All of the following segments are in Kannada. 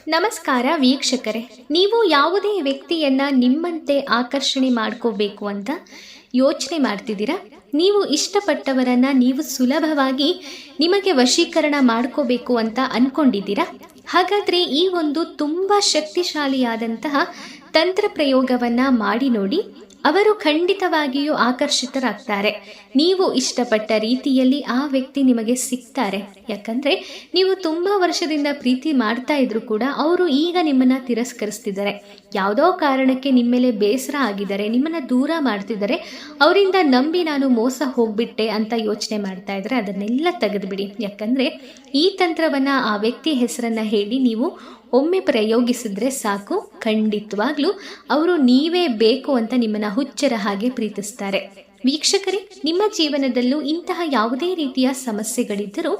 ನಮಸ್ಕಾರ ವೀಕ್ಷಕರೇ, ನೀವು ಯಾವುದೇ ವ್ಯಕ್ತಿಯನ್ನ ನಿಮ್ಮಂತೆ ಆಕರ್ಷಣೆ ಮಾಡ್ಕೋಬೇಕು ಅಂತ ಯೋಚನೆ ಮಾಡ್ತಿದ್ದೀರಾ? ನೀವು ಇಷ್ಟಪಟ್ಟವರನ್ನ ನೀವು ಸುಲಭವಾಗಿ ನಿಮಗೆ ವಶೀಕರಣ ಮಾಡ್ಕೋಬೇಕು ಅಂತ ಅನ್ಕೊಂಡಿದ್ದೀರಾ? ಹಾಗಾದ್ರೆ ಈ ಒಂದು ತುಂಬಾ ಶಕ್ತಿಶಾಲಿಯಾದಂತಹ ತಂತ್ರ ಪ್ರಯೋಗವನ್ನ ಮಾಡಿ ನೋಡಿ. ಅವರು ಖಂಡಿತವಾಗಿಯೂ ಆಕರ್ಷಿತರಾಗ್ತಾರೆ. ನೀವು ಇಷ್ಟಪಟ್ಟ ರೀತಿಯಲ್ಲಿ ಆ ವ್ಯಕ್ತಿ ನಿಮಗೆ ಸಿಗ್ತಾರೆ. ಯಾಕಂದ್ರೆ ನೀವು ತುಂಬಾ ವರ್ಷದಿಂದ ಪ್ರೀತಿ ಮಾಡ್ತಾ ಇದ್ರು ಕೂಡ ಅವರು ಈಗ ನಿಮ್ಮನ್ನ ತಿರಸ್ಕರಿಸ್ತಿದ್ದಾರೆ. ಯಾವುದೋ ಕಾರಣಕ್ಕೆ ನಿಮ್ಮ ಮೇಲೆ ಬೇಸರ ಆಗಿದ್ದಾರೆ, ನಿಮ್ಮನ್ನ ದೂರ ಮಾಡ್ತಿದ್ದಾರೆ. ಅವರಿಂದ ನಂಬಿ ನಾನು ಮೋಸ ಹೋಗ್ಬಿಟ್ಟೆ ಅಂತ ಯೋಚನೆ ಮಾಡ್ತಾ ಇದ್ರೆ ಅದನ್ನೆಲ್ಲ ತೆಗೆದುಬಿಡಿ. ಯಾಕಂದ್ರೆ ಈ ತಂತ್ರವನ್ನ ಆ ವ್ಯಕ್ತಿ ಹೆಸರನ್ನ ಹೇಳಿ ನೀವು ಒಮ್ಮೆ ಪ್ರಯೋಗಿಸಿದ್ರೆ ಸಾಕು, ಖಂಡಿತವಾಗ್ಲೂ ಅವರು ನೀವೇ ಬೇಕು ಅಂತ ನಿಮ್ಮನ್ನ ಹುಚ್ಚರ ಹಾಗೆ ಪ್ರೀತಿಸ್ತಾರೆ. ವೀಕ್ಷಕರೇ, ನಿಮ್ಮ ಜೀವನದಲ್ಲೂ ಇಂತಹ ಯಾವುದೇ ರೀತಿಯ ಸಮಸ್ಯೆಗಳಿದ್ದರೂ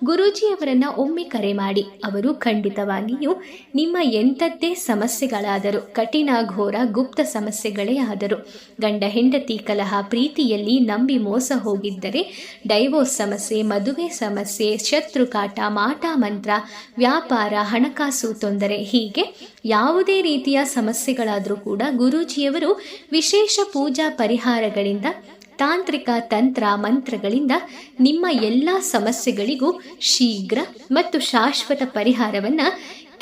ಗುರೂಜಿಯವರನ್ನ ಒಮ್ಮೆ ಕರೆ ಮಾಡಿ. ಅವರು ಖಂಡಿತವಾಗಿಯೂ ನಿಮ್ಮ ಎಂಥದ್ದೇ ಸಮಸ್ಯೆಗಳಾದರೂ, ಕಠಿಣ ಘೋರ ಗುಪ್ತ ಸಮಸ್ಯೆಗಳೇ ಆದರೂ, ಗಂಡ ಹೆಂಡತಿ ಕಲಹ, ಪ್ರೀತಿಯಲ್ಲಿ ನಂಬಿ ಮೋಸ ಹೋಗಿದ್ದರೆ, ಡೈವೋರ್ಸ್ ಸಮಸ್ಯೆ, ಮದುವೆ ಸಮಸ್ಯೆ, ಶತ್ರುಕಾಟ, ಮಾಟ ಮಂತ್ರ, ವ್ಯಾಪಾರ, ಹಣಕಾಸು ತೊಂದರೆ, ಹೀಗೆ ಯಾವುದೇ ರೀತಿಯ ಸಮಸ್ಯೆಗಳಾದರೂ ಕೂಡ ಗುರೂಜಿಯವರು ವಿಶೇಷ ಪೂಜಾ ಪರಿಹಾರಗಳಿಂದ, ತಾಂತ್ರಿಕ ತಂತ್ರ ಮಂತ್ರಗಳಿಂದ ನಿಮ್ಮ ಎಲ್ಲ ಸಮಸ್ಯೆಗಳಿಗೂ ಶೀಘ್ರ ಮತ್ತು ಶಾಶ್ವತ ಪರಿಹಾರವನ್ನು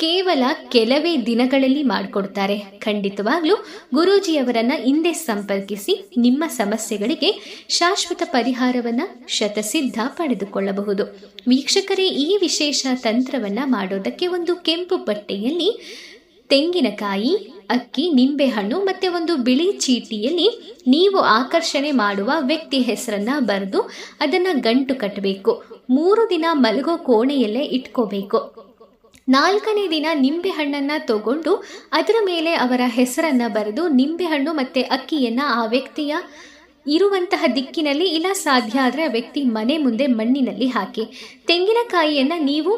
ಕೇವಲ ಕೆಲವೇ ದಿನಗಳಲ್ಲಿ ಮಾಡಿಕೊಡ್ತಾರೆ. ಖಂಡಿತವಾಗ್ಲೂ ಗುರೂಜಿಯವರನ್ನ ಹಿಂದೆ ಸಂಪರ್ಕಿಸಿ ನಿಮ್ಮ ಸಮಸ್ಯೆಗಳಿಗೆ ಶಾಶ್ವತ ಪರಿಹಾರವನ್ನು ಶತಸಿದ್ಧ ಪಡೆದುಕೊಳ್ಳಬಹುದು. ವೀಕ್ಷಕರೇ, ಈ ವಿಶೇಷ ತಂತ್ರವನ್ನು ಮಾಡೋದಕ್ಕೆ ಒಂದು ಕೆಂಪು ಬಟ್ಟೆಯಲ್ಲಿ ತೆಂಗಿನಕಾಯಿ, ಅಕ್ಕಿ, ನಿಂಬೆಹಣ್ಣು ಮತ್ತೆ ಒಂದು ಬಿಳಿ ಚೀಟಿಯಲ್ಲಿ ನೀವು ಆಕರ್ಷಣೆ ಮಾಡುವ ವ್ಯಕ್ತಿ ಹೆಸರನ್ನ ಬರೆದು ಅದನ್ನ ಗಂಟು ಕಟ್ಟಬೇಕು. 3 ದಿನ ಮಲಗೋ ಕೋಣೆಯಲ್ಲೇ ಇಟ್ಕೋಬೇಕು. 4ನೇ ದಿನ ನಿಂಬೆಹಣ್ಣನ್ನ ತಗೊಂಡು ಅದರ ಮೇಲೆ ಅವರ ಹೆಸರನ್ನ ಬರೆದು ನಿಂಬೆಹಣ್ಣು ಮತ್ತೆ ಅಕ್ಕಿಯನ್ನ ಆ ವ್ಯಕ್ತಿಯ ಇರುವಂತಹ ದಿಕ್ಕಿನಲ್ಲಿ, ಇಲ್ಲ ಸಾಧ್ಯ ಆದರೆ ಆ ವ್ಯಕ್ತಿ ಮನೆ ಮುಂದೆ ಮಣ್ಣಿನಲ್ಲಿ ಹಾಕಿ. ತೆಂಗಿನಕಾಯಿಯನ್ನ ನೀವು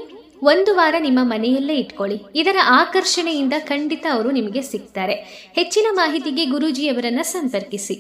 1 ವಾರ ನಿಮ್ಮ ಮನೆಯಲ್ಲೇ ಇಟ್ಕೊಳ್ಳಿ. ಇದರ ಆಕರ್ಷಣೆಯಿಂದ ಖಂಡಿತ ಅವರು ನಿಮಗೆ ಸಿಗ್ತಾರೆ. ಹೆಚ್ಚಿನ ಮಾಹಿತಿಗೆ ಗುರೂಜಿಯವರನ್ನ ಸಂಪರ್ಕಿಸಿ.